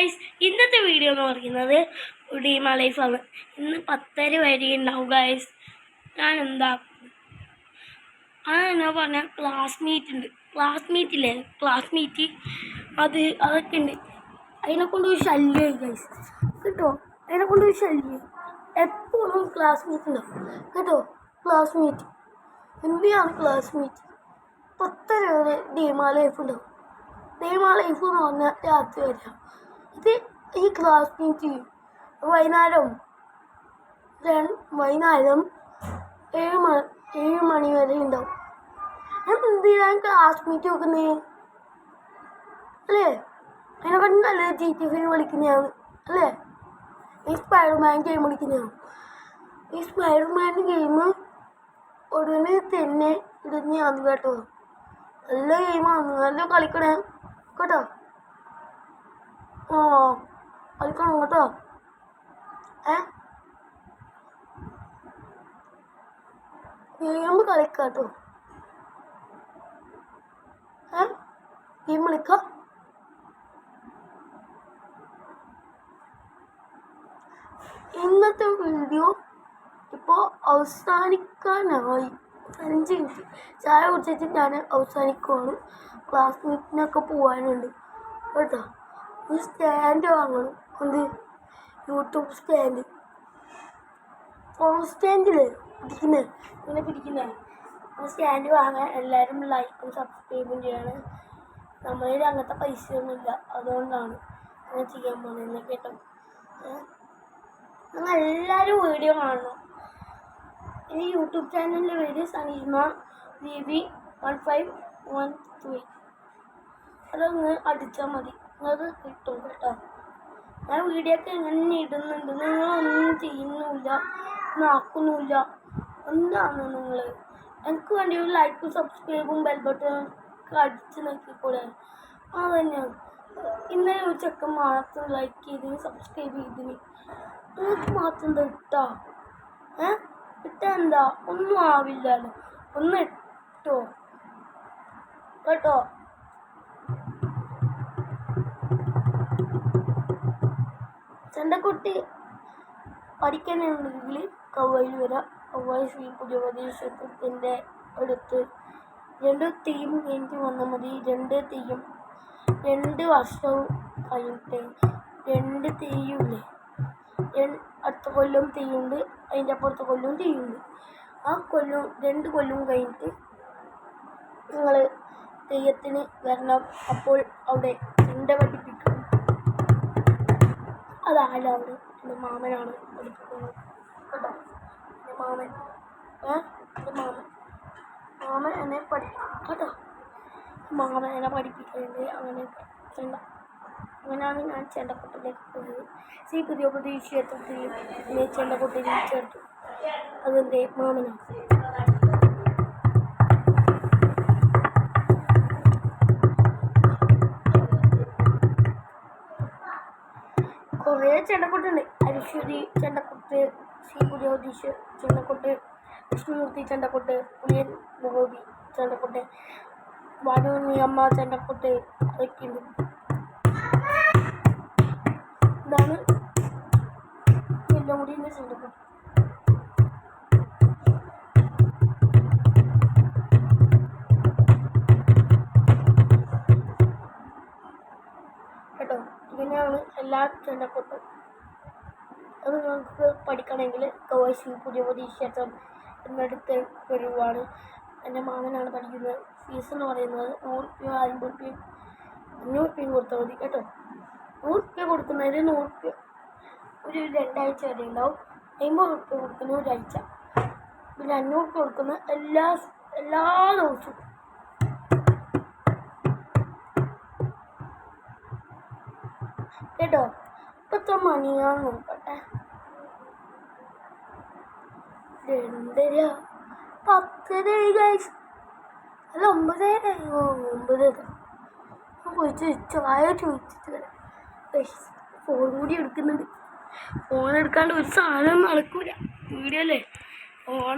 Guys, ഇന്നത്തെ video എന്ന് പറയുന്നത് ഡീമാ ലൈഫാണ്. ഇന്ന് 10:30 വരെ ഉണ്ടാവും ഗൈസ്. ഞാൻ എന്താ അതെന്നാ പറഞ്ഞാൽ ക്ലാസ് മീറ്റ് ഉണ്ട്. ക്ലാസ് മീറ്റ് അതൊക്കെ ഉണ്ട്. അതിനെക്കൊണ്ട് ഒരു ശല്യമായി ഗൈസ് കേട്ടോ. അതിനെക്കൊണ്ട് ഒരു ശല്യം. എപ്പോഴും ക്ലാസ് മീറ്റ് ഉണ്ടാവും കേട്ടോ. ക്ലാസ് മീറ്റ് എന്തിനാണ് ക്ലാസ് മീറ്റ്? 10:30 വരെ ഡീമാ ലൈഫ് ഉണ്ടാവും. ഡീമാ ലൈഫ് എന്ന് പറഞ്ഞാൽ രാത്രി വരാം. ഇത് ഈ ക്ലാസ് മീറ്റ് വൈകുന്നേരം 7 മണി വരെ ഉണ്ടാവും. എന്തിനാണ് ക്ലാസ് മീറ്റ് വെക്കുന്നത് അല്ലേ? അതിനെക്കാട്ടും നല്ലത് GTA കളിക്കുന്നതാണ് അല്ലേ? ഈ സ്പൈഡർമാൻ ഗെയിം കളിക്കുന്നതാണ്. ഈ സ്പൈഡർമാൻ ഗെയിം ഉടനെ തന്നെ ഇടുന്നതാണ് കേട്ടോ. നല്ല ഗെയിമാണ്, നല്ല കളിക്കണേ കേട്ടോ. കളിക്കണം കേട്ടോ. ഗെയിം കളിക്കാട്ടോ. ഗെയിം കളിക്കാം. ഇന്നത്തെ വീഡിയോ ഇപ്പോൾ അവസാനിക്കാനായി. 5 മിനിറ്റ് ചായ കുടിച്ചിട്ട് ഞാൻ അവസാനിക്കുവാണ്. ക്ലാസ് മീറ്റിനൊക്കെ പോകാനുണ്ട് കേട്ടോ. ഒരു സ്റ്റാൻഡ് വാങ്ങണം. എന്ത്? YouTube stand. ഫോൺ സ്റ്റാൻഡില്ലേ ഇങ്ങനെ പിടിക്കുന്നത് ആ സ്റ്റാൻഡ് വാങ്ങാൻ എല്ലാവരും ലൈക്കും സബ്സ്ക്രൈബും ചെയ്യണം. നമ്മളിൽ അങ്ങനത്തെ പൈസയൊന്നുമില്ല, അതുകൊണ്ടാണ് അങ്ങനെ ചെയ്യാൻ പോകുന്നത് കേട്ടോ. നിങ്ങൾ എല്ലാവരും വീഡിയോ കാണണം. ഈ യൂട്യൂബ് ചാനലിൻ്റെ പേര് സനീമ BB 1513. അതൊന്ന് അടിച്ചാൽ മതി, അത് കിട്ടും കേട്ടോ. ഞാൻ വീഡിയോ ഒക്കെ എങ്ങനെ ഇടുന്നുണ്ട്, നിങ്ങളൊന്നും ചെയ്യുന്നില്ല, നോക്കുന്നില്ല. എന്താണ് നിങ്ങൾ? എനിക്ക് വേണ്ടി ഒരു ലൈക്കും സബ്സ്ക്രൈബും ബെൽ ബട്ടണും ഒക്കെ അടിച്ച് നോക്കിക്കൂടെ? അതന്നെയാണ്. ഇന്നലെ ഒരു ചെക്കൻ മാത്രം ലൈക്ക് ചെയ്തിന്, സബ്സ്ക്രൈബ് ചെയ്തിന്. നിങ്ങൾക്ക് മാത്രം എന്താ ഇട്ടാ? ഇട്ടാ എന്താ? ഒന്നും ആവില്ലല്ലോ. ഒന്ന് ഇട്ടോ കേട്ടോ. ചെണ്ടക്കുട്ടി പഠിക്കാനുണ്ടെങ്കിൽ കവയിൽ വരാം. കവ്വായി ശ്രീ പുതിയപതി ക്ഷേത്രത്തിൻ്റെ അടുത്ത് 2 തീം കഴിഞ്ഞിട്ട് വന്നാൽ മതി. 2 വർഷവും കഴിഞ്ഞിട്ട് 2 തീയുമില്ലേ. അടുത്ത കൊല്ലം തീയുണ്ട്, അതിൻ്റെ അപ്പുറത്തെ കൊല്ലവും തീയുണ്ട്. ആ 2 കൊല്ലവും കഴിഞ്ഞിട്ട് നിങ്ങൾ തെയ്യത്തിന് വരണം. അപ്പോൾ അവിടെ ചെണ്ട പഠിപ്പിക്കും. അതായാലും അവിടെ എൻ്റെ മാമനാണ് പഠിപ്പിക്കുന്നത് കേട്ടോ. എൻ്റെ മാമൻ എന്നെ പഠിപ്പിക്കും കേട്ടോ. മാമൻ എന്നെ പഠിപ്പിക്കുന്നുണ്ട്. അങ്ങനെയാണ് ഞാൻ ചെണ്ടക്കൊട്ടിലേക്ക് പോയത്. ശ്രീ പുതിയപതി ക്ഷേത്രത്തിൽ എന്നെ ചെണ്ടക്കൊട്ടിൽ ചേർത്തു. അതെൻ്റെ മാമനാണ്. കുറേ ചെണ്ടക്കൊട്ടുണ്ട്. അരിശ്വരി ചെണ്ടക്കൊട്ട്, ശ്രീ പുതിയപതി ചെണ്ടക്കൊട്ട്, വിഷ്ണുമൂർത്തി ചെണ്ടക്കൊട്ട്, പുലിയൻ ഭഗവതി ചെണ്ടക്കൊട്ട്, വാനുണ്ണിയമ്മ ചെണ്ടക്കൊട്ട്, അതൊക്കെ ഉണ്ട്. ഇതാണ് വെല്ലമുടിൻ്റെ ചെണ്ടക്കൊട്ട്. കേട്ടോ, ഇങ്ങനെയാണ് എല്ലാ ചെണ്ടക്കൊട്ടും. അത് നിങ്ങൾക്ക് പഠിക്കണമെങ്കിൽ കവ്വായി ശ്രീ പുതിയപതി ക്ഷേത്രം എന്നടുത്ത് വരുവാണ്. എൻ്റെ മാമനാണ് പഠിക്കുന്നത്. ഫീസ് എന്ന് പറയുന്നത് 100 രൂപ, 50 രൂപ, 500 രൂപ കൊടുത്താൽ മതി കേട്ടോ. 100 രൂപ കൊടുക്കുന്നതിന് 100 രൂപ ഒരു 2 ആഴ്ച വരെ ഉണ്ടാവും. 50 രൂപ കൊടുക്കുന്ന ഒരാഴ്ച. പിന്നെ 500 രൂപ കൊടുക്കുന്ന എല്ലാ ദിവസവും. കേട്ടോ. ഇപ്പത്തെ മണിയാന്ന് നോക്കട്ടെ. 2:30, 10:30 ഗൈസ്. അല്ല 9:30. പോയിട്ട് ചായ ചോദിച്ചിട്ട് വരാം. ഫോൺ കൂടി എടുക്കുന്നുണ്ട്. ഫോൺ എടുക്കാണ്ട് ഒരു സാധനം നടക്കൂല. വീഡിയോ അല്ലേ? ഫോൺ